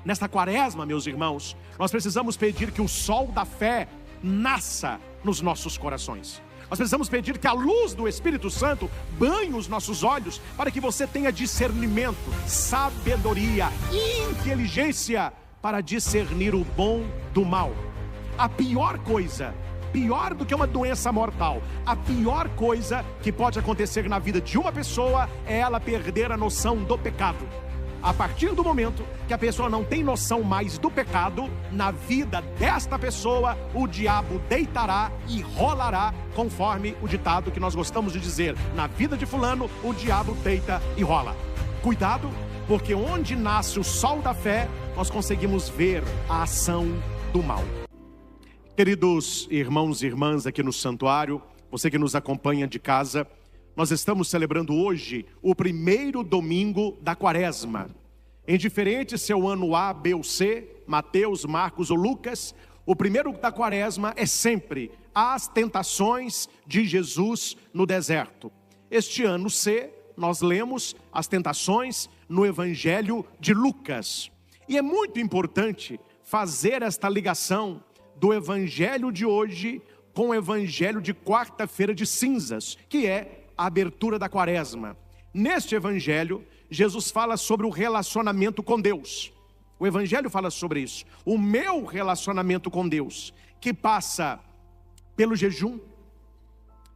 Nesta quaresma, meus irmãos, nós precisamos pedir que o sol da fé nasça nos nossos corações. Nós precisamos pedir que a luz do Espírito Santo banhe os nossos olhos, para que você tenha discernimento, sabedoria, inteligência para discernir o bom do mal. A pior coisa, pior do que uma doença mortal, a pior coisa que pode acontecer na vida de uma pessoa é ela perder a noção do pecado. A partir do momento que a pessoa não tem noção mais do pecado, na vida desta pessoa, o diabo deitará e rolará, conforme o ditado que nós gostamos de dizer: na vida de fulano, o diabo deita e rola. Cuidado, porque onde nasce o sol da fé, nós conseguimos ver a ação do mal. Queridos irmãos e irmãs aqui no santuário, você que nos acompanha de casa, nós estamos celebrando hoje o primeiro domingo da quaresma. Indiferente se é o ano A, B ou C, Mateus, Marcos ou Lucas, o primeiro da quaresma é sempre as tentações de Jesus no deserto. Este ano C, nós lemos as tentações no Evangelho de Lucas. E é muito importante fazer esta ligação do Evangelho de hoje com o Evangelho de quarta-feira de cinzas, que é a abertura da quaresma. Neste Evangelho, Jesus fala sobre o relacionamento com Deus. O Evangelho fala sobre isso. O meu relacionamento com Deus, que passa pelo jejum,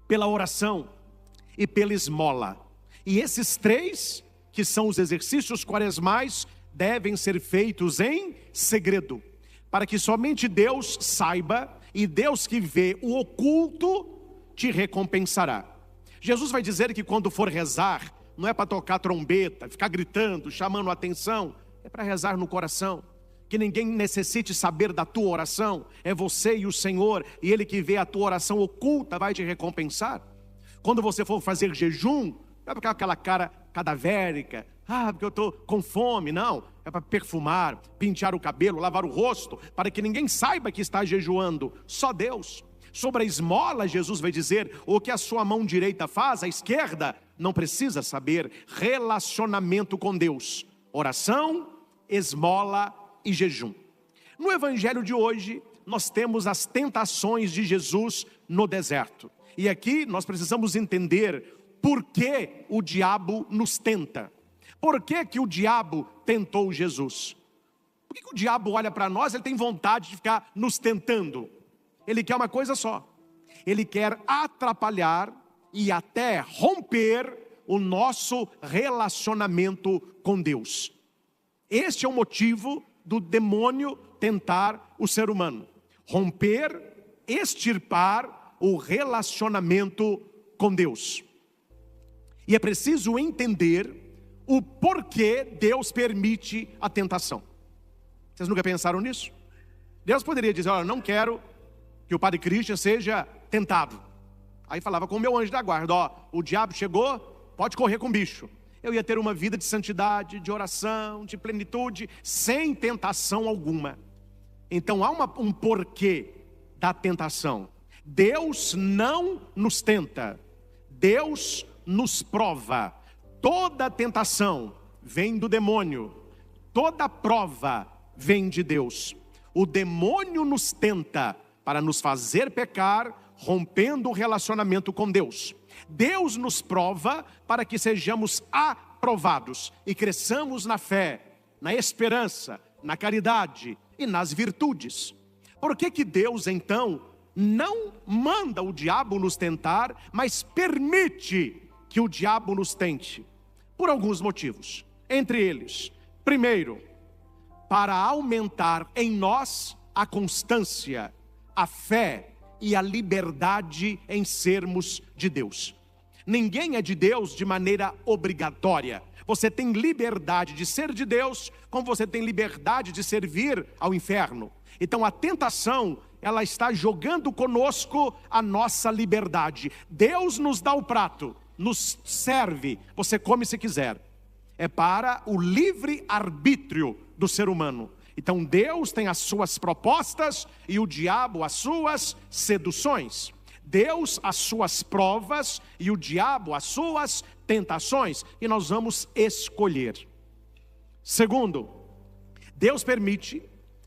pela oração e pela esmola. E esses três, que são os exercícios quaresmais, devem ser feitos em segredo, para que somente Deus saiba, e Deus que vê o oculto te recompensará. Jesus vai dizer que quando for rezar, não é para tocar trombeta, ficar gritando, chamando a atenção, é para rezar no coração. Que ninguém necessite saber da tua oração, é você e o Senhor, e Ele que vê a tua oração oculta vai te recompensar. Quando você for fazer jejum, não é para aquela cara cadavérica, porque eu estou com fome, não. É para perfumar, pentear o cabelo, lavar o rosto, para que ninguém saiba que está jejuando, só Deus. Sobre a esmola, Jesus vai dizer: o que a sua mão direita faz, a esquerda não precisa saber. Relacionamento com Deus, oração, esmola e jejum. No Evangelho de hoje, nós temos as tentações de Jesus no deserto. E aqui nós precisamos entender por que o diabo nos tenta. Por que o diabo tentou Jesus? Por que o diabo olha para nós? Ele tem vontade de ficar nos tentando. Ele quer uma coisa só: ele quer atrapalhar e até romper o nosso relacionamento com Deus. Este é o motivo do demônio tentar o ser humano: romper, extirpar o relacionamento com Deus. E é preciso entender o porquê Deus permite a tentação. Vocês nunca pensaram nisso? Deus poderia dizer: olha, não quero que o Padre Christian seja tentado. Aí falava com o meu anjo da guarda: o diabo chegou, pode correr com o bicho. Eu ia ter uma vida de santidade, de oração, de plenitude, sem tentação alguma. Então há um porquê da tentação. Deus não nos tenta, Deus nos prova. Toda tentação vem do demônio, toda prova vem de Deus. O demônio nos tenta para nos fazer pecar, rompendo o relacionamento com Deus. Deus nos prova para que sejamos aprovados e cresçamos na fé, na esperança, na caridade e nas virtudes. Por que Deus então não manda o diabo nos tentar, mas permite que o diabo nos tente? Por alguns motivos. Entre eles, primeiro, para aumentar em nós a constância, a fé e a liberdade em sermos de Deus. Ninguém é de Deus de maneira obrigatória. Você tem liberdade de ser de Deus, como você tem liberdade de servir ao inferno. Então a tentação, ela está jogando conosco a nossa liberdade. Deus nos dá o prato, nos serve, você come se quiser. É para o livre arbítrio do ser humano. Então Deus tem as suas propostas e o diabo as suas seduções. Deus as suas provas e o diabo as suas tentações. E nós vamos escolher. Segundo, Deus permite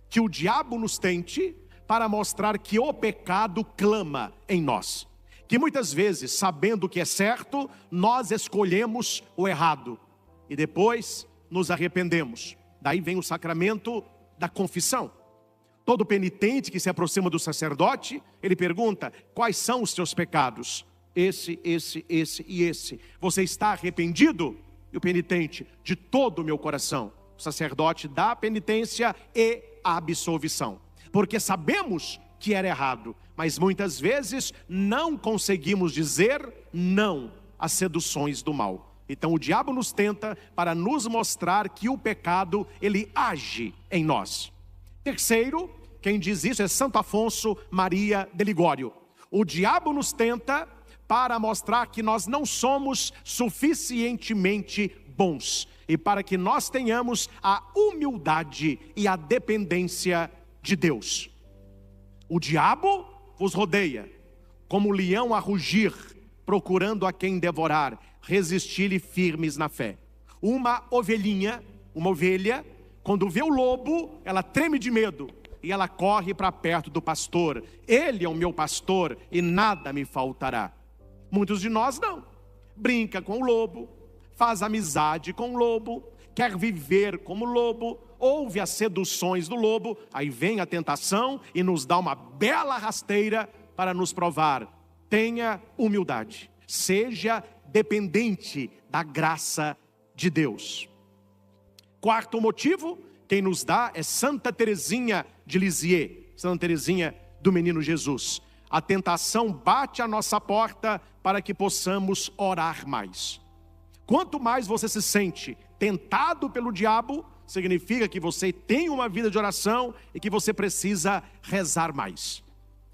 que o diabo nos tente para mostrar que o pecado clama em nós. Que muitas vezes, sabendo o que é certo, nós escolhemos o errado e depois nos arrependemos. Daí vem o sacramento da confissão. Todo penitente que se aproxima do sacerdote, ele pergunta: quais são os teus pecados? Esse e esse. Você está arrependido? E o penitente: de todo o meu coração. O sacerdote dá a penitência e a absolvição. Porque sabemos que era errado, mas muitas vezes não conseguimos dizer não às seduções do mal. Então o diabo nos tenta para nos mostrar que o pecado, ele age em nós. Terceiro, quem diz isso é Santo Afonso Maria de Ligório. O diabo nos tenta para mostrar que nós não somos suficientemente bons e para que nós tenhamos a humildade e a dependência de Deus. O diabo vos rodeia, como leão a rugir, procurando a quem devorar. Resisti-lhe firmes na fé. Uma ovelha, quando vê o lobo, ela treme de medo e ela corre para perto do pastor. Ele é o meu pastor e nada me faltará. Muitos de nós não. Brinca com o lobo, faz amizade com o lobo, quer viver como lobo, ouve as seduções do lobo, aí vem a tentação e nos dá uma bela rasteira para nos provar. Tenha humildade, seja dependente da graça de Deus. Quarto motivo, quem nos dá é Santa Teresinha de Lisieux, Santa Teresinha do Menino Jesus. A tentação bate à nossa porta para que possamos orar mais. Quanto mais você se sente tentado pelo diabo, significa que você tem uma vida de oração e que você precisa rezar mais.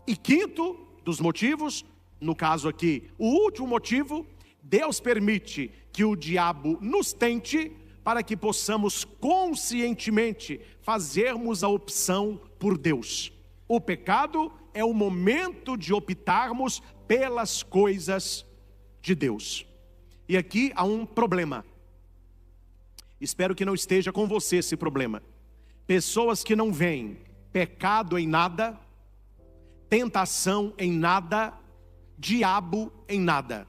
E quinto dos motivos, no caso aqui, o último motivo, Deus permite que o diabo nos tente para que possamos conscientemente fazermos a opção por Deus. O pecado é o momento de optarmos pelas coisas de Deus. E aqui há um problema. Espero que não esteja com você esse problema. Pessoas que não veem pecado em nada, tentação em nada, diabo em nada.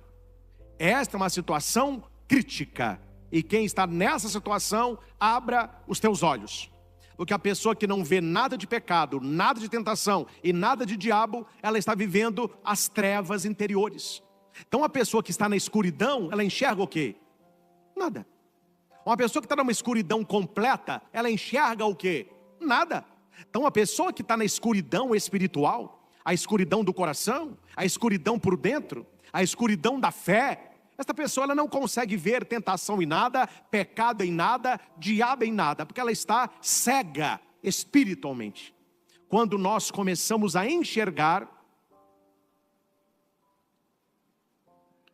Esta é uma situação crítica. E quem está nessa situação, abra os teus olhos. Porque a pessoa que não vê nada de pecado, nada de tentação e nada de diabo, ela está vivendo as trevas interiores. Então a pessoa que está na escuridão, ela enxerga o quê? Nada. Uma pessoa que está numa escuridão completa, ela enxerga o quê? Nada. Então a pessoa que está na escuridão espiritual, a escuridão do coração, a escuridão por dentro, a escuridão da fé, esta pessoa ela não consegue ver tentação em nada, pecado em nada, diabo em nada, porque ela está cega espiritualmente. Quando nós começamos a enxergar,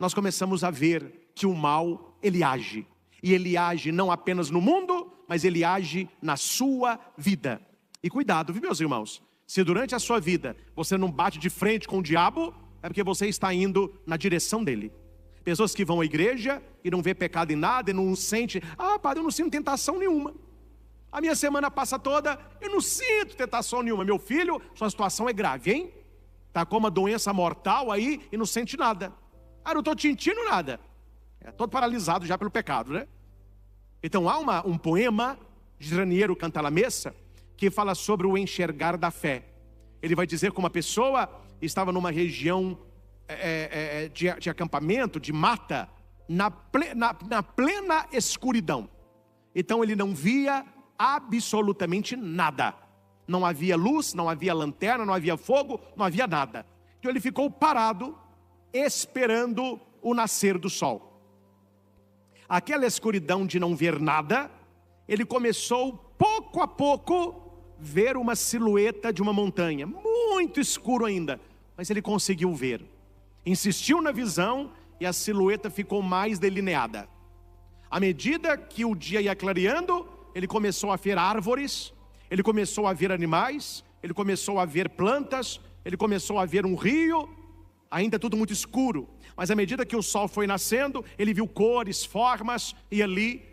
nós começamos a ver que o mal, ele age. E ele age não apenas no mundo, mas ele age na sua vida. E cuidado, viu, meus irmãos? Se durante a sua vida você não bate de frente com o diabo, é porque você está indo na direção dele. Pessoas que vão à igreja e não vê pecado em nada e não sente, padre, eu não sinto tentação nenhuma. A minha semana passa toda, eu não sinto tentação nenhuma. Meu filho, sua situação é grave, hein? Está com uma doença mortal aí e não sente nada. Não estou sentindo nada. É todo paralisado já pelo pecado, né? Então há um poema de Raniero Cantalamessa que fala sobre o enxergar da fé. Ele vai dizer que uma pessoa estava numa região de acampamento, de mata, na plena escuridão. Então ele não via absolutamente nada. Não havia luz, não havia lanterna, não havia fogo, não havia nada. Então ele ficou parado, esperando o nascer do sol. Aquela escuridão de não ver nada, ele começou pouco a pouco ver uma silhueta de uma montanha, muito escuro ainda, mas ele conseguiu ver. Insistiu na visão e a silhueta ficou mais delineada. À medida que o dia ia clareando, ele começou a ver árvores, ele começou a ver animais, ele começou a ver plantas, ele começou a ver um rio, ainda tudo muito escuro. Mas à medida que o sol foi nascendo, ele viu cores, formas, e ali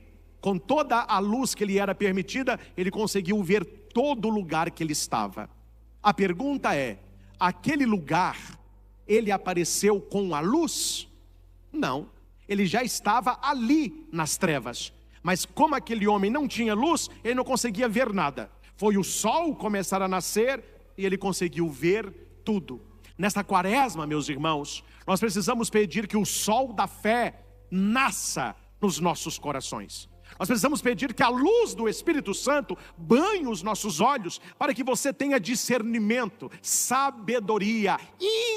com toda a luz que lhe era permitida, ele conseguiu ver todo o lugar que ele estava. A pergunta é, aquele lugar, ele apareceu com a luz? Não, ele já estava ali nas trevas. Mas como aquele homem não tinha luz, ele não conseguia ver nada. Foi o sol começar a nascer e ele conseguiu ver tudo. Nesta quaresma, meus irmãos, nós precisamos pedir que o sol da fé nasça nos nossos corações. Nós precisamos pedir que a luz do Espírito Santo banhe os nossos olhos, para que você tenha discernimento, sabedoria,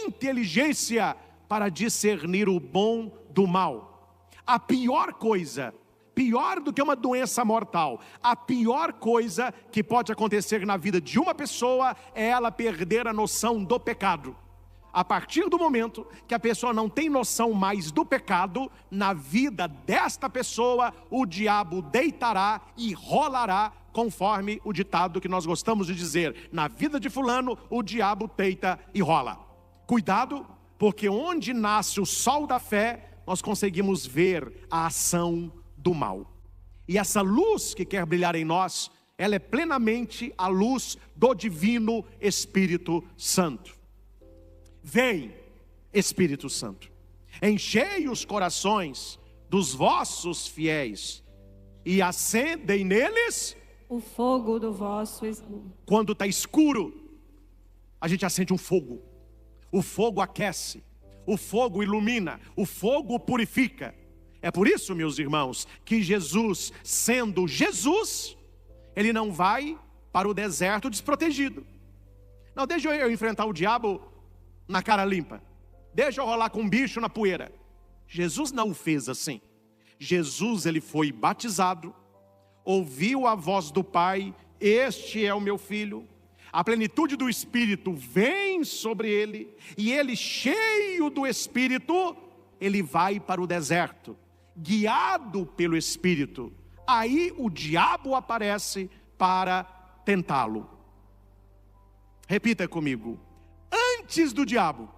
inteligência para discernir o bom do mal. A pior coisa, pior do que uma doença mortal, a pior coisa que pode acontecer na vida de uma pessoa é ela perder a noção do pecado. A partir do momento que a pessoa não tem noção mais do pecado, na vida desta pessoa, o diabo deitará e rolará, conforme o ditado que nós gostamos de dizer: na vida de fulano, o diabo deita e rola. Cuidado, porque onde nasce o sol da fé, nós conseguimos ver a ação do mal. E essa luz que quer brilhar em nós, ela é plenamente a luz do divino Espírito Santo. Vem, Espírito Santo, enchei os corações dos vossos fiéis e acendem neles o fogo do vosso espírito. Quando está escuro, a gente acende um fogo. O fogo aquece, o fogo ilumina, o fogo purifica. É por isso, meus irmãos, que Jesus, sendo Jesus, ele não vai para o deserto desprotegido. Não, deixa eu enfrentar o diabo na cara limpa, deixa eu rolar com um bicho na poeira. Jesus não o fez assim. Jesus, ele foi batizado, ouviu a voz do Pai: este é o meu filho. A plenitude do Espírito vem sobre ele, e ele, cheio do Espírito, ele vai para o deserto, guiado pelo Espírito. Aí o diabo aparece para tentá-lo. Repita comigo: antes do diabo,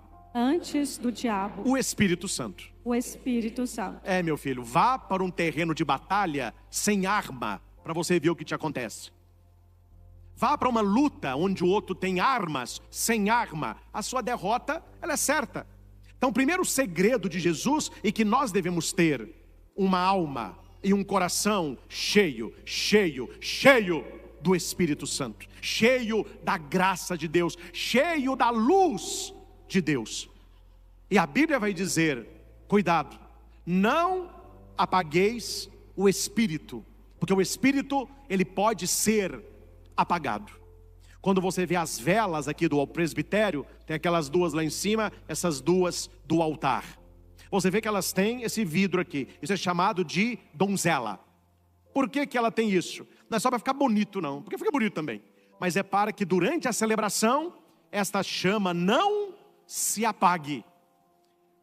o Espírito Santo. O Espírito Santo. É, meu filho, vá para um terreno de batalha sem arma, para você ver o que te acontece. Vá para uma luta onde o outro tem armas, sem arma, a sua derrota, ela é certa. Então, o primeiro segredo de Jesus é que nós devemos ter uma alma e um coração cheio do Espírito Santo, cheio da graça de Deus, cheio da luz de Deus. E a Bíblia vai dizer: cuidado, não apagueis o Espírito, porque o Espírito, ele pode ser apagado. Quando você vê as velas aqui do presbitério, tem aquelas duas lá em cima, essas duas do altar. Você vê que elas têm esse vidro aqui, isso é chamado de donzela. Por que ela tem isso? Não é só para ficar bonito não, porque fica bonito também, mas é para que durante a celebração, esta chama não se apague.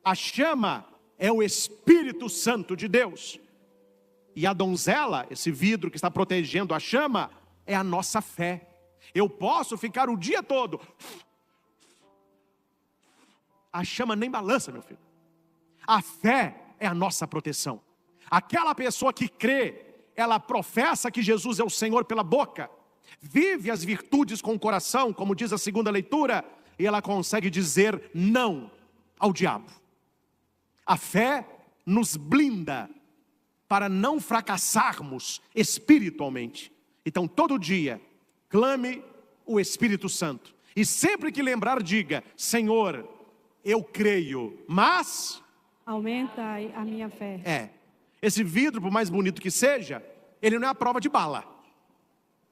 A chama é o Espírito Santo de Deus. E a donzela, esse vidro que está protegendo a chama, é a nossa fé. Eu posso ficar o dia todo, a chama nem balança, meu filho. A fé é a nossa proteção. Aquela pessoa que crê, ela professa que Jesus é o Senhor pela boca, vive as virtudes com o coração, como diz a segunda leitura, e ela consegue dizer não ao diabo. A fé nos blinda para não fracassarmos espiritualmente. Então, todo dia, clame o Espírito Santo. E sempre que lembrar, diga: Senhor, eu creio, mas aumenta a minha fé. Esse vidro, por mais bonito que seja, ele não é a prova de bala.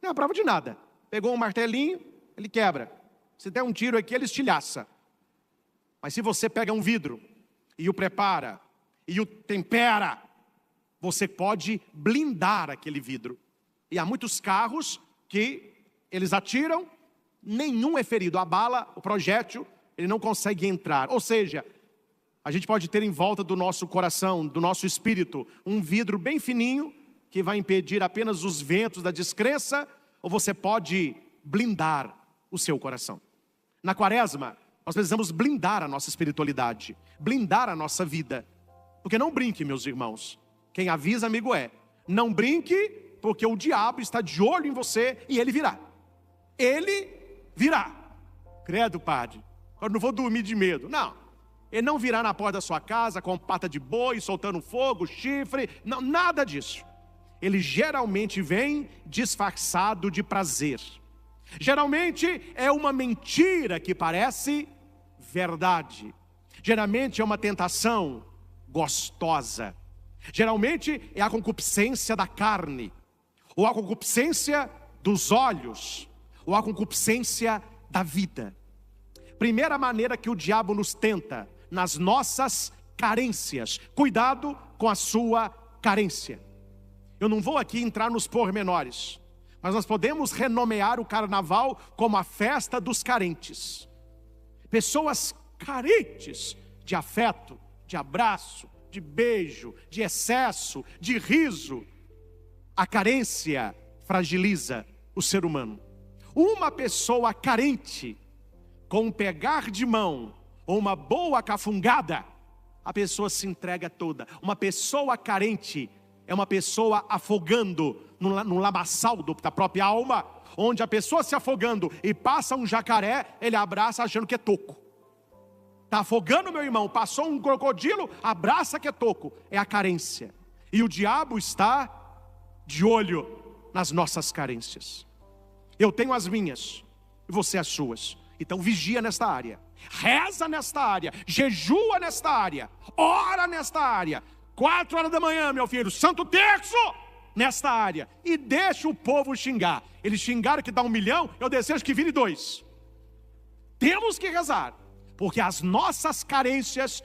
Não é a prova de nada. Pegou um martelinho, ele quebra. Se der um tiro aqui, ele estilhaça. Mas se você pega um vidro e o prepara e o tempera, você pode blindar aquele vidro. E há muitos carros que eles atiram, nenhum é ferido. A bala, o projétil, ele não consegue entrar. Ou seja, a gente pode ter em volta do nosso coração, do nosso espírito, um vidro bem fininho, que vai impedir apenas os ventos da descrença, ou você pode blindar o seu coração. Na quaresma, nós precisamos blindar a nossa espiritualidade, blindar a nossa vida. Porque não brinque, meus irmãos, quem avisa amigo é. Não brinque, porque o diabo está de olho em você e ele virá. Ele virá. Credo, padre, eu não vou dormir de medo. Não, ele não virá na porta da sua casa com pata de boi, soltando fogo, chifre, não, nada disso. Ele geralmente vem disfarçado de prazer. Geralmente é uma mentira que parece verdade. Geralmente é uma tentação gostosa. Geralmente é a concupiscência da carne, ou a concupiscência dos olhos, ou a concupiscência da vida. Primeira maneira que o diabo nos tenta, nas nossas carências. Cuidado com a sua carência. Eu não vou aqui entrar nos pormenores, mas nós podemos renomear o carnaval como a festa dos carentes. Pessoas carentes de afeto, de abraço, de beijo, de excesso, de riso. A carência fragiliza o ser humano. Uma pessoa carente, com um pegar de mão ou uma boa cafungada, a pessoa se entrega toda. Uma pessoa carente é uma pessoa afogando no lamaçal da própria alma, onde a pessoa se afogando e passa um jacaré, ele abraça achando que é toco. Está afogando, meu irmão, passou um crocodilo, abraça que é toco. É a carência. E o diabo está de olho nas nossas carências. Eu tenho as minhas, e você as suas. Então vigia nesta área, reza nesta área, jejua nesta área, ora nesta área. 4 horas da manhã, meu filho, santo terço, nesta área. E deixa o povo xingar. Eles xingaram que dá 1 milhão, eu desejo que vire 2. Temos que rezar, porque as nossas carências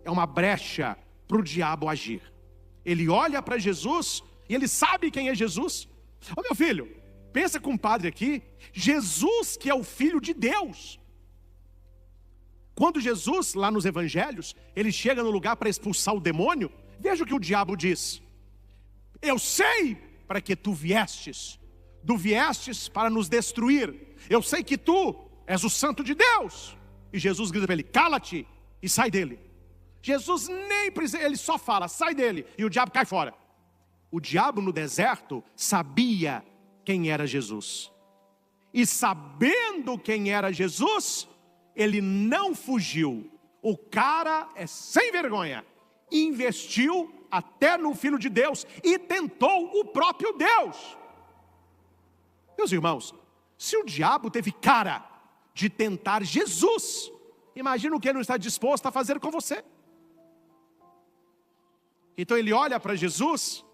é uma brecha para o diabo agir. Ele olha para Jesus e ele sabe quem é Jesus. Ô meu filho, pensa com o padre aqui, Jesus que é o Filho de Deus. Quando Jesus, lá nos evangelhos, ele chega no lugar para expulsar o demônio, veja o que o diabo diz. Eu sei para que tu viestes para nos destruir. Eu sei que tu és o santo de Deus. E Jesus grita para ele, cala-te e sai dele. Jesus nem precisa, ele só fala, sai dele, e o diabo cai fora. O diabo no deserto sabia quem era Jesus. E sabendo quem era Jesus, ele não fugiu. O cara é sem vergonha. Investiu até no Filho de Deus e tentou o próprio Deus. Meus irmãos, se o diabo teve cara de tentar Jesus, imagina o que ele não está disposto a fazer com você. Então ele olha para Jesus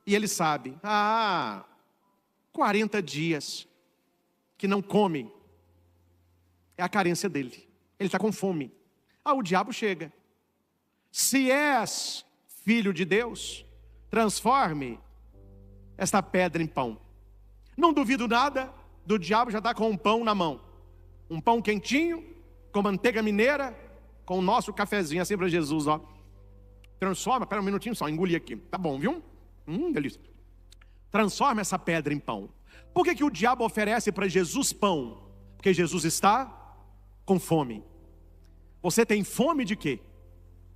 e ele sabe, 40 dias que não come, é a carência dele, ele está com fome. O diabo chega, se és filho de Deus, transforme esta pedra em pão. Não duvido nada do diabo já está com um pão na mão, um pão quentinho, com manteiga mineira, com o nosso cafezinho, assim para Jesus, ó. Transforma, espera um minutinho só, engoli aqui, tá bom, viu? Delícia. Transforma essa pedra em pão. Por que o diabo oferece para Jesus pão? Porque Jesus está com fome. Você tem fome de quê?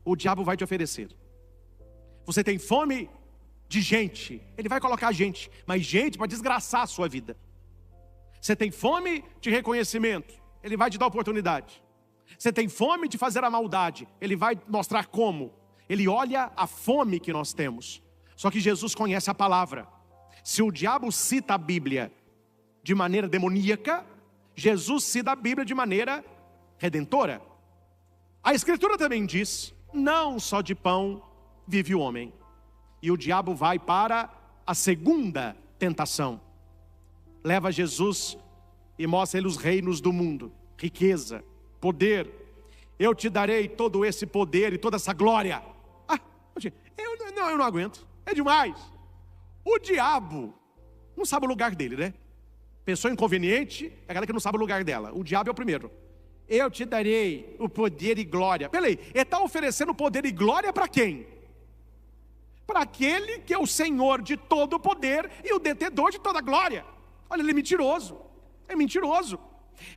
O diabo vai te oferecer. Você tem fome de gente, ele vai colocar gente, mas gente para desgraçar a sua vida. Você tem fome de reconhecimento, ele vai te dar oportunidade. Você tem fome de fazer a maldade, ele vai mostrar como. Ele olha a fome que nós temos. Só que Jesus conhece a palavra. Se o diabo cita a Bíblia de maneira demoníaca, Jesus cita a Bíblia de maneira redentora. A Escritura também diz, não só de pão vive o homem. E o diabo vai para a segunda tentação. Leva Jesus e mostra a ele os reinos do mundo, riqueza, poder. Eu te darei todo esse poder e toda essa glória. Eu não aguento, é demais. O diabo não sabe o lugar dele, né? Pessoa inconveniente é aquela que não sabe o lugar dela. O diabo é o primeiro. Eu te darei o poder e glória. Peraí, ele está oferecendo poder e glória para quem? Para aquele que é o Senhor de todo o poder e o detentor de toda a glória. Olha, ele é mentiroso. É mentiroso.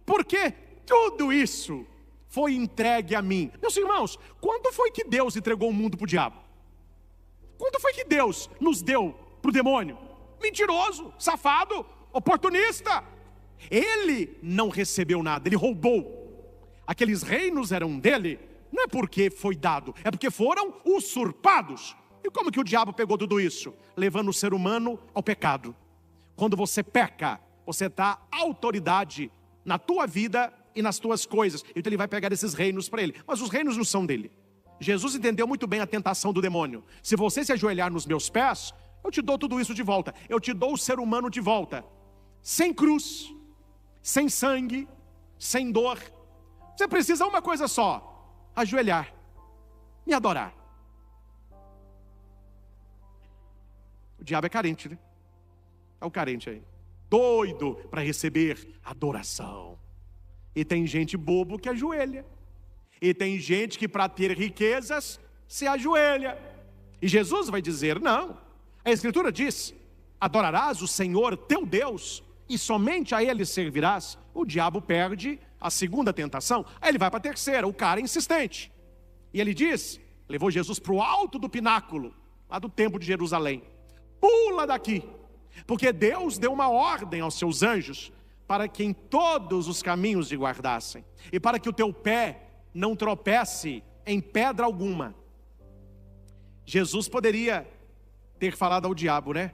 Porque tudo isso foi entregue a mim. Meus irmãos, quando foi que Deus entregou o mundo para o diabo? Quanto foi que Deus nos deu para o demônio? Mentiroso, safado, oportunista. Ele não recebeu nada, ele roubou. Aqueles reinos eram dele, não é porque foi dado, é porque foram usurpados. E como que o diabo pegou tudo isso? Levando o ser humano ao pecado. Quando você peca, você dá autoridade na tua vida e nas tuas coisas. Então ele vai pegar esses reinos para ele. Mas os reinos não são dele. Jesus entendeu muito bem a tentação do demônio. Se você se ajoelhar nos meus pés, eu te dou tudo isso de volta. Eu te dou o ser humano de volta. Sem cruz, sem sangue, sem dor. Você precisa uma coisa só: ajoelhar, me adorar. O diabo é carente, né? É o carente aí, doido para receber adoração. E tem gente bobo que ajoelha. E tem gente que para ter riquezas se ajoelha. E Jesus vai dizer: não. A Escritura diz: adorarás o Senhor teu Deus e somente a Ele servirás. O diabo perde a segunda tentação, aí ele vai para a terceira. O cara é insistente. E ele diz, levou Jesus para o alto do pináculo, lá do templo de Jerusalém: pula daqui, porque Deus deu uma ordem aos seus anjos para que em todos os caminhos te guardassem, e para que o teu pé não tropece em pedra alguma. Jesus poderia ter falado ao diabo, né?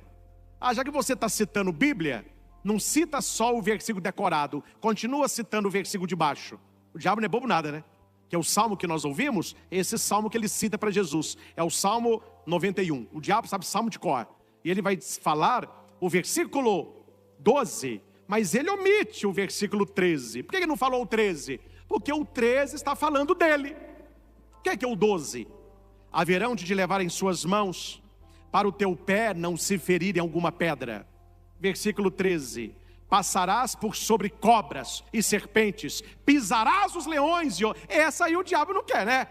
Já que você está citando Bíblia, não cita só o versículo decorado, continua citando o versículo de baixo. O diabo não é bobo nada, né? Que é o salmo que nós ouvimos, esse salmo que ele cita para Jesus, é o Salmo 91. O diabo sabe salmo de cor, e ele vai falar o versículo 12, mas ele omite o versículo 13. Por que ele não falou o 13? Porque o 13 está falando dele. O que é o 12? Haverão de te levar em suas mãos, para o teu pé não se ferir em alguma pedra. Versículo 13: passarás por sobre cobras e serpentes, pisarás os leões. Essa aí o diabo não quer, né?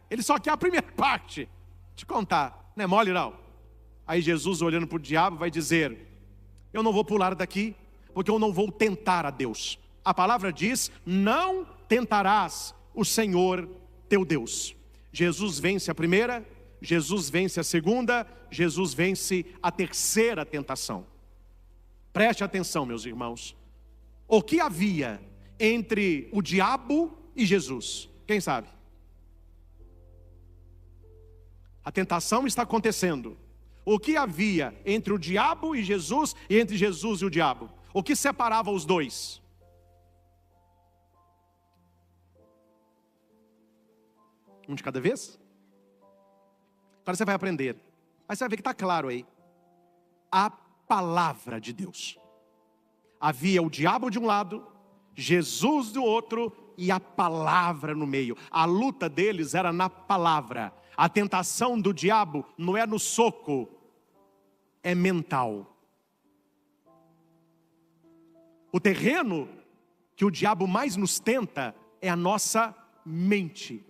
Ele só quer a primeira parte. Te contar, não é mole não. Aí Jesus, olhando para o diabo, vai dizer: eu não vou pular daqui, porque eu não vou tentar a Deus. A palavra diz: não tentarás o Senhor teu Deus. Jesus vence a primeira, Jesus vence a segunda, Jesus vence a terceira tentação. Preste atenção, meus irmãos. O que havia entre o diabo e Jesus? Quem sabe? A tentação está acontecendo. O que havia entre o diabo e Jesus, e entre Jesus e o diabo? O que separava os dois? Um de cada vez? Agora você vai aprender. Mas você vai ver que está claro aí. A palavra de Deus. Havia o diabo de um lado, Jesus do outro, e a palavra no meio. A luta deles era na palavra. A tentação do diabo não é no soco, é mental. O terreno que o diabo mais nos tenta é a nossa mente.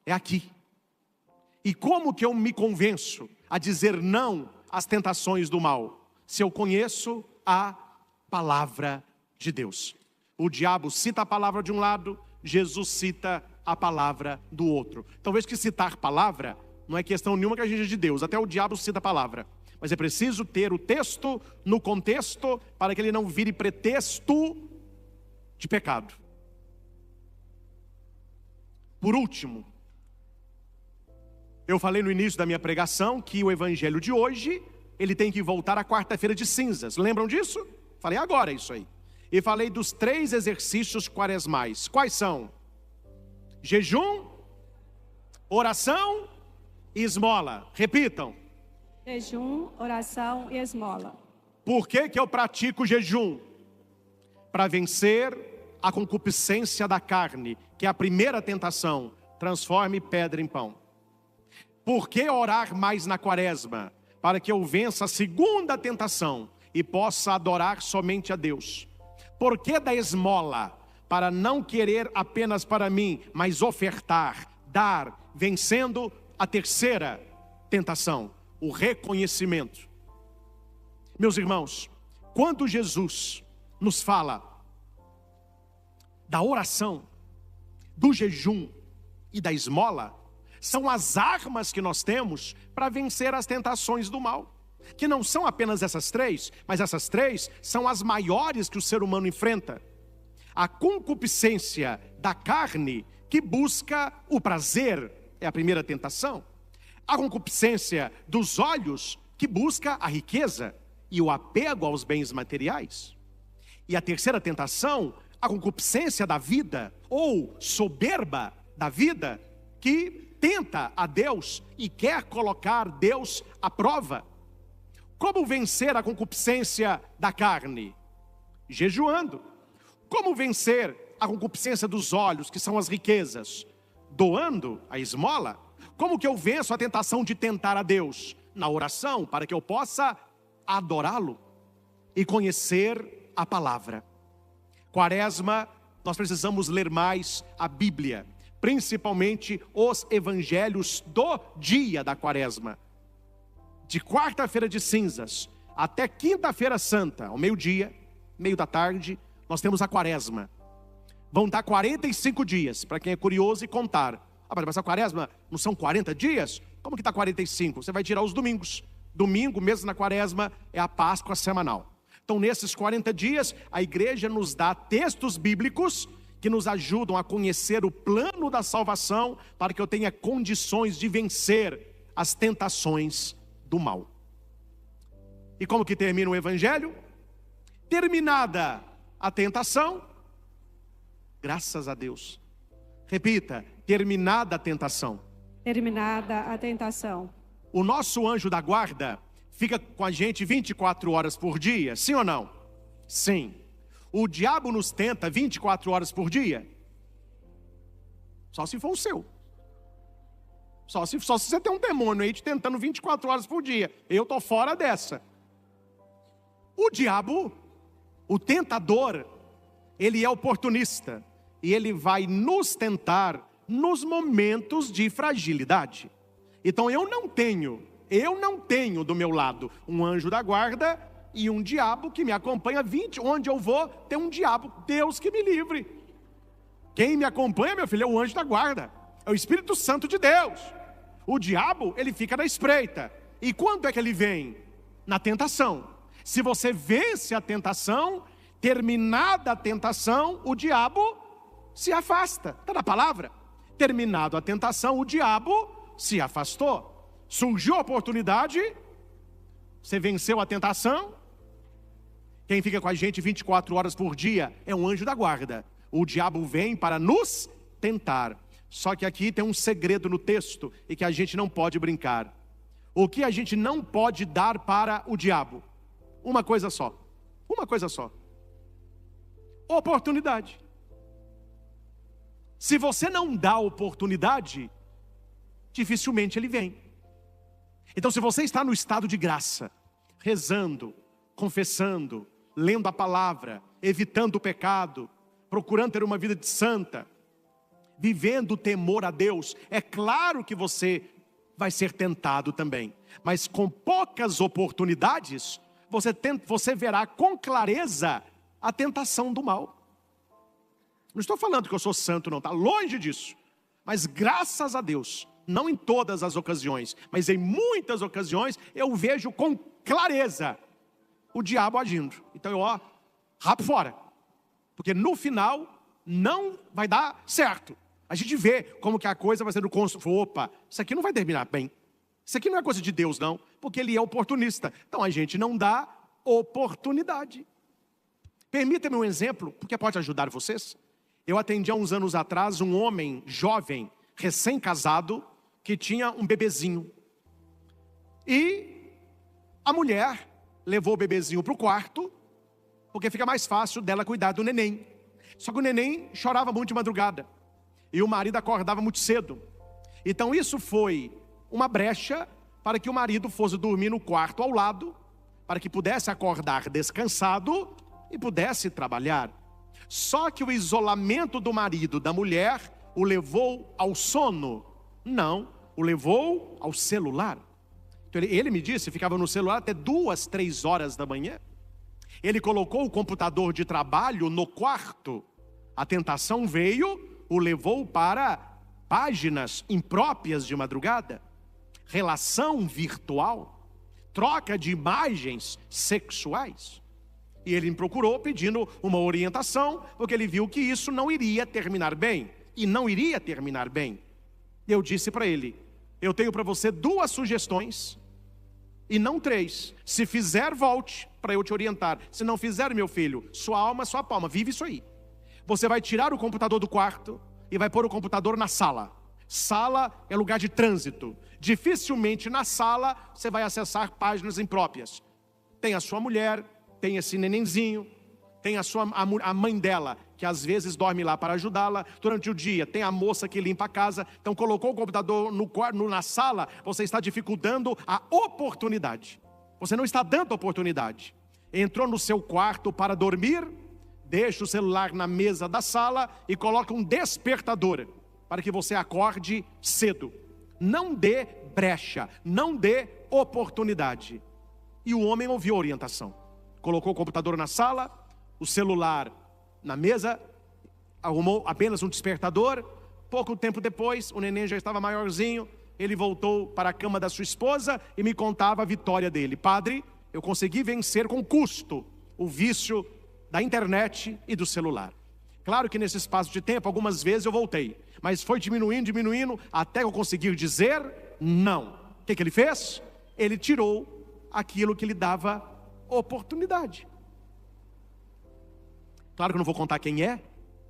É aqui. E como que eu me convenço a dizer não às tentações do mal? Se eu conheço a palavra de Deus. O diabo cita a palavra de um lado, Jesus cita a palavra do outro. Talvez que citar palavra não é questão nenhuma que a gente é de Deus. Até o diabo cita a palavra. Mas é preciso ter o texto no contexto para que ele não vire pretexto de pecado. Por último, eu falei no início da minha pregação que o evangelho de hoje, ele tem que voltar à quarta-feira de cinzas. Lembram disso? Falei agora isso aí. E falei dos 3 exercícios quaresmais. Quais são? Jejum, oração e esmola. Repitam. Jejum, oração e esmola. Por que eu pratico jejum? Para vencer a concupiscência da carne, que é a primeira tentação. Transforme pedra em pão. Por que orar mais na quaresma? Para que eu vença a segunda tentação e possa adorar somente a Deus. Por que da esmola? Para não querer apenas para mim, mas ofertar, dar, vencendo a terceira tentação, o reconhecimento. Meus irmãos, quando Jesus nos fala da oração, do jejum e da esmola, são as armas que nós temos para vencer as tentações do mal. Que não são apenas essas três, mas essas três são as maiores que o ser humano enfrenta. A concupiscência da carne, que busca o prazer, é a primeira tentação. A concupiscência dos olhos, que busca a riqueza e o apego aos bens materiais. E a terceira tentação, a concupiscência da vida, ou soberba da vida, que tenta a Deus e quer colocar Deus à prova. Como vencer a concupiscência da carne? Jejuando. Como vencer a concupiscência dos olhos, que são as riquezas? Doando a esmola. Como que eu venço a tentação de tentar a Deus? Na oração, para que eu possa adorá-lo e conhecer a palavra. Quaresma, nós precisamos ler mais a Bíblia, principalmente os evangelhos do dia da quaresma. De quarta-feira de cinzas até quinta-feira santa, ao meio-dia, meio da tarde, nós temos a quaresma. Vão dar 45 dias, para quem é curioso e contar. Mas a quaresma não são 40 dias? Como que está 45? Você vai tirar os domingos. Domingo, mesmo na quaresma, é a Páscoa semanal. Então, nesses 40 dias, a igreja nos dá textos bíblicos que nos ajudam a conhecer o plano da salvação, para que eu tenha condições de vencer as tentações do mal. E como que termina o evangelho? Terminada a tentação, graças a Deus. Repita, terminada a tentação. Terminada a tentação. O nosso anjo da guarda fica com a gente 24 horas por dia, sim ou não? Sim. O diabo nos tenta 24 horas por dia? Só se for o seu. Só se você tem um demônio aí te tentando 24 horas por dia. Eu estou fora dessa. O diabo, o tentador, ele é oportunista. E ele vai nos tentar nos momentos de fragilidade. Então eu não tenho do meu lado um anjo da guarda e um diabo que me acompanha 20, onde eu vou ter um diabo, Deus que me livre. Quem me acompanha, meu filho, é o anjo da guarda, é o Espírito Santo de Deus. O diabo, ele fica na espreita. E quando é que ele vem? Na tentação. Se você vence a tentação, terminada a tentação, o diabo se afasta. Está na palavra? Terminado a tentação, o diabo se afastou. Surgiu a oportunidade, você venceu a tentação. Quem fica com a gente 24 horas por dia é um anjo da guarda. O diabo vem para nos tentar. Só que aqui tem um segredo no texto e que a gente não pode brincar. O que a gente não pode dar para o diabo? Uma coisa só. Uma coisa só. Oportunidade. Se você não dá oportunidade, dificilmente ele vem. Então, se você está no estado de graça, rezando, confessando, lendo a palavra, evitando o pecado, procurando ter uma vida de santa, vivendo o temor a Deus, é claro que você vai ser tentado também. Mas com poucas oportunidades, você verá com clareza a tentação do mal. Não estou falando que eu sou santo não, está longe disso. Mas graças a Deus, não em todas as ocasiões, mas em muitas ocasiões, eu vejo com clareza o diabo agindo. Então eu rapo fora. Porque no final, não vai dar certo. A gente vê como que a coisa vai sendo construída. Opa, isso aqui não vai terminar bem. Isso aqui não é coisa de Deus não, porque ele é oportunista. Então a gente não dá oportunidade. Permita-me um exemplo, porque pode ajudar vocês. Eu atendi há uns anos atrás um homem jovem, recém-casado, que tinha um bebezinho. E a mulher levou o bebezinho para o quarto, porque fica mais fácil dela cuidar do neném. Só que o neném chorava muito de madrugada. E o marido acordava muito cedo. Então isso foi uma brecha para que o marido fosse dormir no quarto ao lado, para que pudesse acordar descansado e pudesse trabalhar. Só que o isolamento do marido, da mulher, o levou ao sono? Não, o levou ao celular. Então ele me disse, ficava no celular até 2, 3 horas da manhã. Ele colocou o computador de trabalho no quarto. A tentação veio, o levou para páginas impróprias de madrugada, relação virtual, troca de imagens sexuais. E ele me procurou pedindo uma orientação, porque ele viu que isso não iria terminar bem. E não iria terminar bem. Eu disse para ele: eu tenho para você 2 sugestões, e não 3. Se fizer, volte para eu te orientar. Se não fizer, meu filho, sua alma, sua palma, vive isso aí. Você vai tirar o computador do quarto e vai pôr o computador na sala. Sala é lugar de trânsito. Dificilmente na sala você vai acessar páginas impróprias. Tem a sua mulher, tem esse nenenzinho, tem a mãe dela, que às vezes dorme lá para ajudá-la durante o dia, tem a moça que limpa a casa. Então colocou o computador na sala, você está dificultando a oportunidade. Você não está dando oportunidade. Entrou no seu quarto para dormir, deixa o celular na mesa da sala e coloca um despertador para que você acorde cedo. Não dê brecha, não dê oportunidade. E o homem ouviu a orientação. Colocou o computador na sala, o celular na mesa, arrumou apenas um despertador. Pouco tempo depois, o neném já estava maiorzinho, ele voltou para a cama da sua esposa e me contava a vitória dele. Padre, eu consegui vencer com custo o vício da internet e do celular. Claro que nesse espaço de tempo, algumas vezes eu voltei, mas foi diminuindo, até eu conseguir dizer não. O que ele fez? Ele tirou aquilo que lhe dava oportunidade. Claro que eu não vou contar quem é,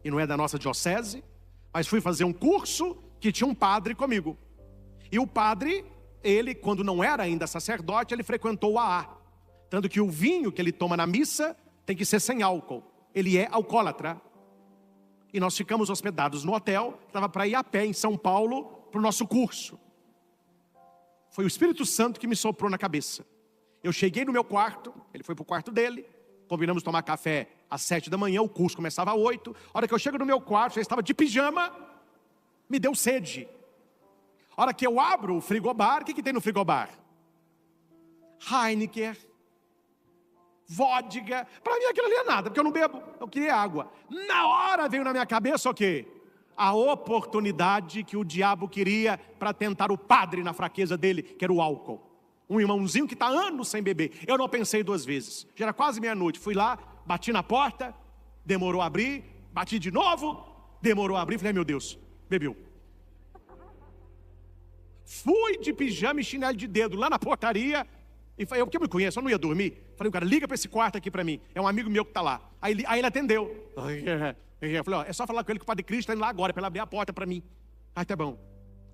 e não é da nossa diocese, mas fui fazer um curso que tinha um padre comigo. E o padre, ele, quando não era ainda sacerdote, ele frequentou o AA. Tanto que o vinho que ele toma na missa tem que ser sem álcool. Ele é alcoólatra. E nós ficamos hospedados no hotel, estava para ir a pé em São Paulo para o nosso curso. Foi o Espírito Santo que me soprou na cabeça. Eu cheguei no meu quarto, ele foi para o quarto dele, combinamos tomar café às 7 da manhã, o curso começava às 8. A hora que eu chego no meu quarto, já estava de pijama, me deu sede. A hora que eu abro o frigobar, o que tem no frigobar? Heineken, vodka. Para mim aquilo ali é nada, porque eu não bebo, eu queria água. Na hora veio na minha cabeça o quê? A oportunidade que o diabo queria para tentar o padre na fraqueza dele, que era o álcool. Um irmãozinho que está anos sem beber. Eu não pensei 2 vezes. Já era quase meia-noite. Fui lá, bati na porta, demorou a abrir, bati de novo, demorou a abrir. Falei, meu Deus, bebeu. Fui de pijama e chinelo de dedo lá na portaria. E falei, eu que me conheço, eu não ia dormir. Falei, cara, liga para esse quarto aqui para mim. É um amigo meu que está lá. Aí ele atendeu. Eu falei, ó, é só falar com ele que o Padre Cristo está indo lá agora, para ele abrir a porta para mim. Aí tá bom.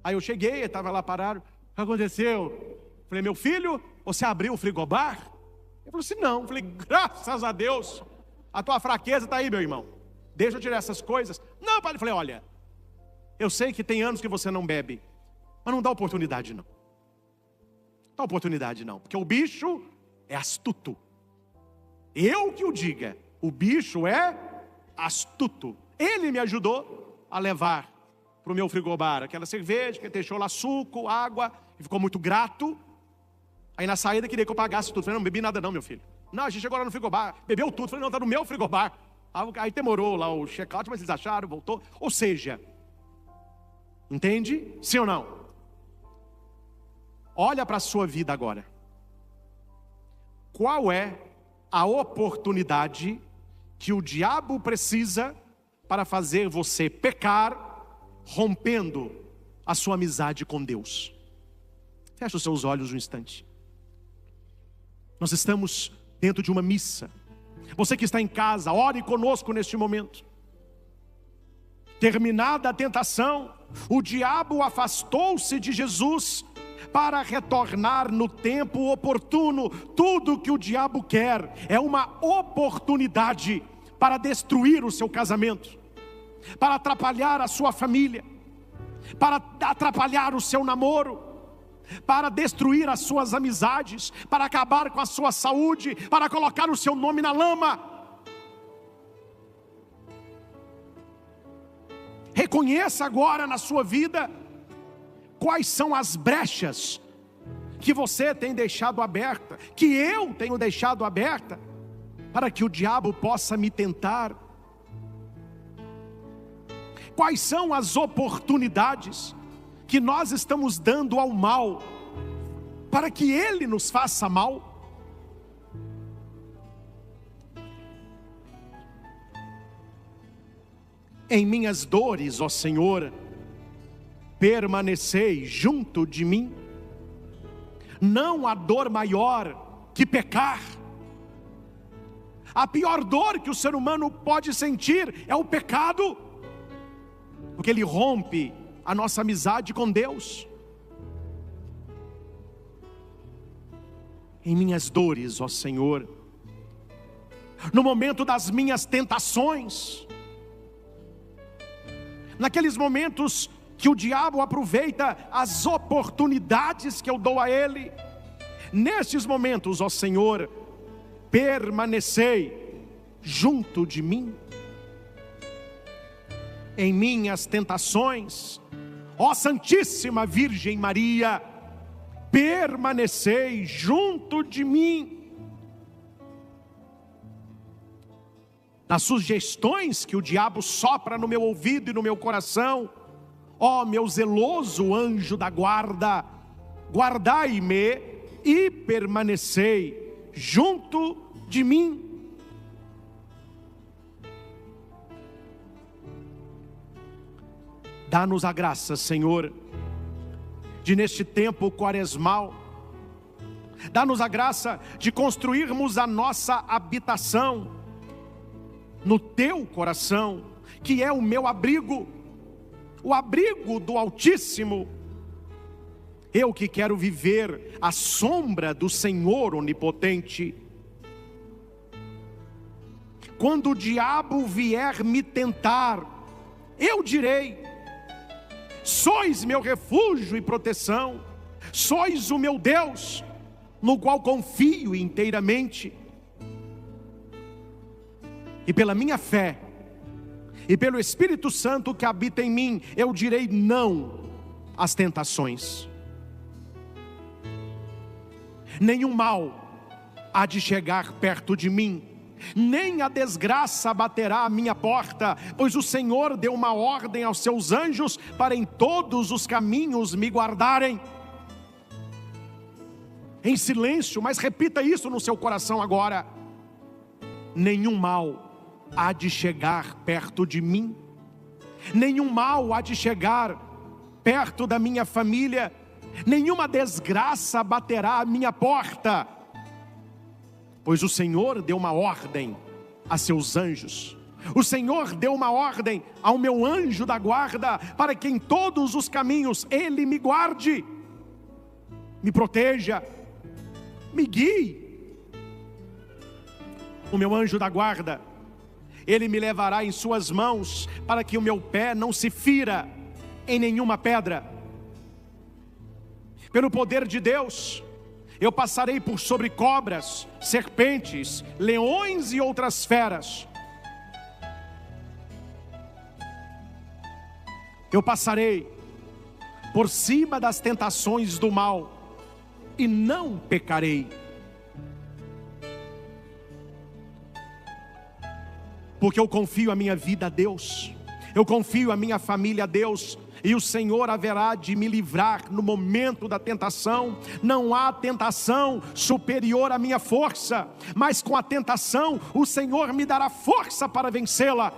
Aí eu cheguei, ele estava lá parado. O que aconteceu? Falei, meu filho, você abriu o frigobar? Ele falou assim, não. Falei, graças a Deus, a tua fraqueza está aí, meu irmão. Deixa eu tirar essas coisas. Não, padre. Falei, olha, eu sei que tem anos que você não bebe, mas não dá oportunidade não. Não dá oportunidade não, porque o bicho é astuto. Eu que o diga, o bicho é astuto. Ele me ajudou a levar para o meu frigobar aquela cerveja, que ele deixou lá suco, água, e ficou muito grato. Aí na saída queria que eu pagasse tudo. Falei, não bebi nada não, meu filho. Não, a gente chegou lá no frigobar, bebeu tudo. Falei, não, está no meu frigobar. Aí demorou lá o check-out, mas eles acharam, voltou. Ou seja, entende? Sim ou não? Olha para a sua vida agora. Qual é a oportunidade que o diabo precisa para fazer você pecar, rompendo a sua amizade com Deus? Feche os seus olhos um instante. Nós estamos dentro de uma missa. Você que está em casa, ore conosco neste momento. Terminada a tentação, o diabo afastou-se de Jesus para retornar no tempo oportuno. Tudo que o diabo quer é uma oportunidade para destruir o seu casamento, para atrapalhar a sua família, para atrapalhar o seu namoro, para destruir as suas amizades, para acabar com a sua saúde, para colocar o seu nome na lama. Reconheça agora na sua vida quais são as brechas que você tem deixado aberta, que eu tenho deixado aberta, para que o diabo possa me tentar. quais são as oportunidades que nós estamos dando ao mal, para que ele nos faça mal. Em minhas dores, ó Senhor, permanecei junto de mim. Não há dor maior que pecar. A pior dor que o ser humano pode sentir é o pecado, porque ele rompe a nossa amizade com Deus. Em minhas dores, ó Senhor, no momento das minhas tentações, naqueles momentos que o diabo aproveita as oportunidades que eu dou a ele, nesses momentos, ó Senhor, permanecei junto de mim. Em minhas tentações, ó Santíssima Virgem Maria, permanecei junto de mim. Nas sugestões que o diabo sopra no meu ouvido e no meu coração, ó meu zeloso anjo da guarda, guardai-me e permanecei junto de mim. Dá-nos a graça, Senhor, de neste tempo quaresmal, dá-nos a graça de construirmos a nossa habitação no Teu coração, que é o meu abrigo, o abrigo do Altíssimo. Eu que quero viver à sombra do Senhor Onipotente. Quando o diabo vier me tentar, eu direi: sois meu refúgio e proteção, sois o meu Deus, no qual confio inteiramente. E pela minha fé, e pelo Espírito Santo que habita em mim, eu direi não às tentações. Nenhum mal há de chegar perto de mim, nem a desgraça baterá à minha porta, pois o Senhor deu uma ordem aos seus anjos para em todos os caminhos me guardarem. Em silêncio, mas repita isso no seu coração agora: nenhum mal há de chegar perto de mim, nenhum mal há de chegar perto da minha família, nenhuma desgraça baterá à minha porta, pois o Senhor deu uma ordem a seus anjos. O Senhor deu uma ordem ao meu anjo da guarda, para que em todos os caminhos Ele me guarde, me proteja, me guie. O meu anjo da guarda, Ele me levará em suas mãos, para que o meu pé não se fira em nenhuma pedra. Pelo poder de Deus, eu passarei por sobre cobras, serpentes, leões e outras feras. Eu passarei por cima das tentações do mal e não pecarei. Porque eu confio a minha vida a Deus, eu confio a minha família a Deus, e o Senhor haverá de me livrar no momento da tentação. Não há tentação superior à minha força, mas com a tentação o Senhor me dará força para vencê-la.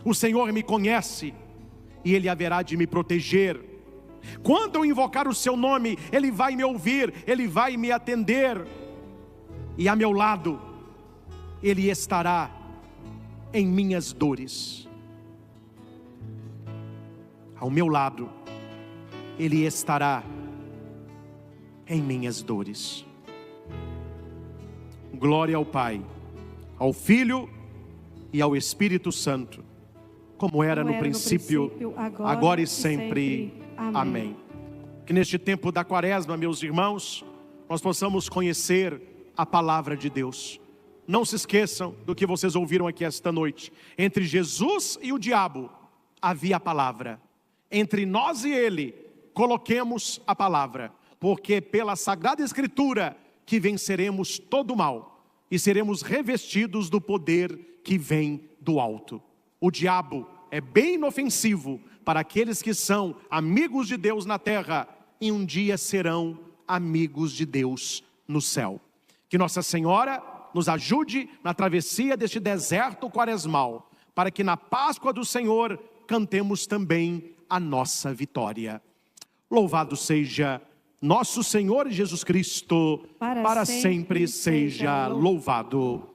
O Senhor me conhece e Ele haverá de me proteger. Quando eu invocar o seu nome, Ele vai me ouvir, Ele vai me atender, e a meu lado Ele estará em minhas dores. Ao meu lado Ele estará em minhas dores. Glória ao Pai, ao Filho e ao Espírito Santo, como era no princípio, agora e sempre. Amém. Que neste tempo da quaresma, meus irmãos, nós possamos conhecer a palavra de Deus. Não se esqueçam do que vocês ouviram aqui esta noite. Entre Jesus e o diabo havia a palavra. Entre nós e Ele, coloquemos a palavra, porque pela Sagrada Escritura que venceremos todo o mal e seremos revestidos do poder que vem do alto. O diabo é bem inofensivo para aqueles que são amigos de Deus na terra e um dia serão amigos de Deus no céu. Que Nossa Senhora nos ajude na travessia deste deserto quaresmal, para que na Páscoa do Senhor cantemos também a nossa vitória. Louvado seja nosso Senhor Jesus Cristo, para sempre seja louvado.